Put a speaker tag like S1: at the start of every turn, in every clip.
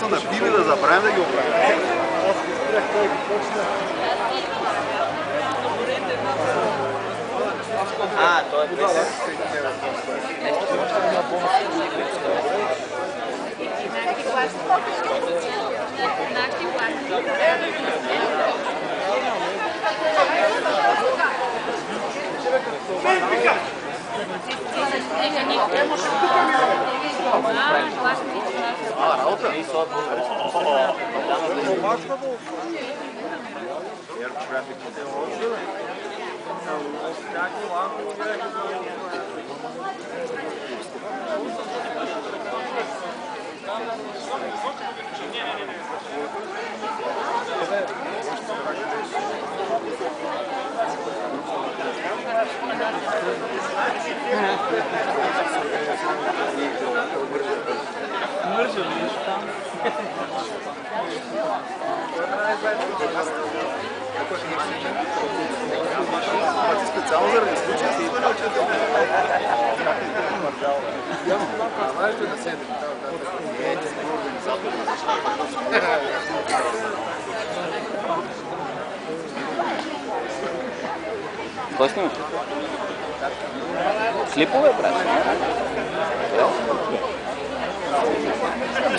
S1: са напили, да забравим да ги оправим.
S2: Той е песен.
S1: Специално заради случая си има научен. Знаеш ли да седи?
S2: Кой снимаш? Клипове, брат?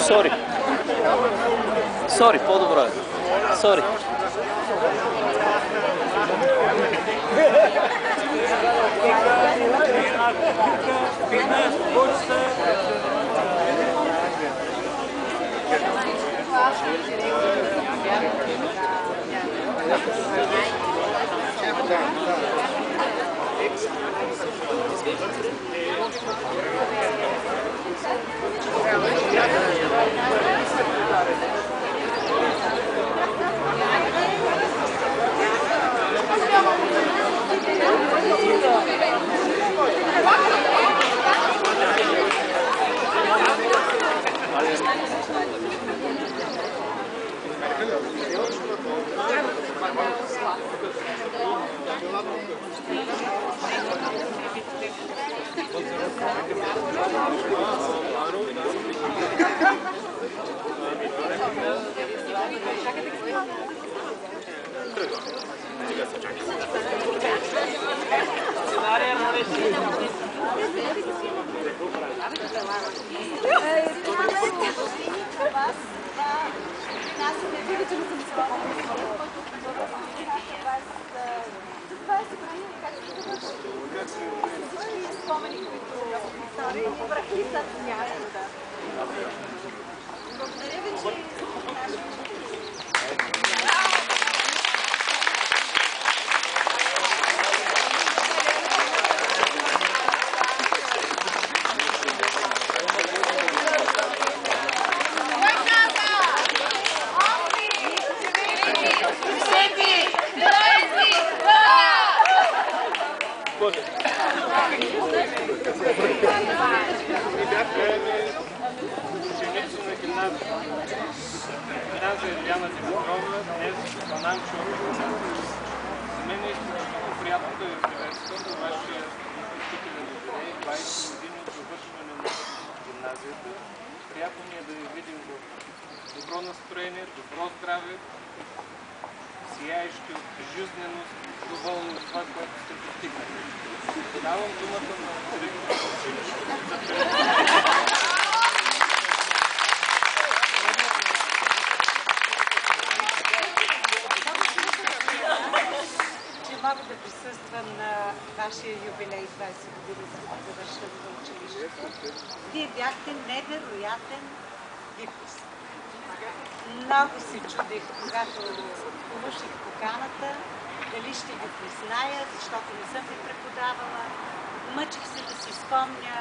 S2: Сори. Сори, по-добро е. Сори.
S3: Приятно ни е да ви видим в добро настроение, добро здраве, сияещи от жизненост, доволни от това, което сте постигнали. Давам думата на директора на училището.
S4: Мога да присъствам на вашия юбилей 20 години за завършване на училището. Вие бяхте невероятен випуск. Много се чудех, когато получих поканата, дали ще го призная, защото не съм ви преподавала. Мъчих се да си спомня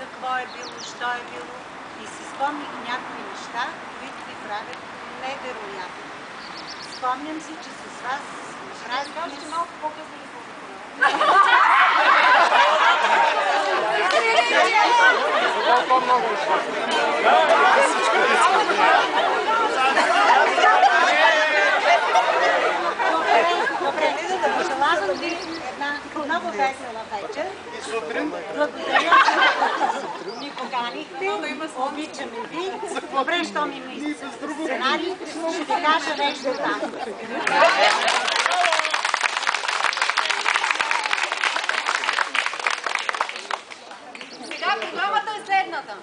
S4: какво е било, що е било и си спомних някои неща, които ви правят невероятно. Спомням си, че с вас още малко по-късно ли Добре, да пожелавам ви една много весела вечер. Благодаря, че ни поканихте. Обичаме ви. Добре, що ми има сценарий, ще ви кажа нещо там.
S5: Сега програмата е следната.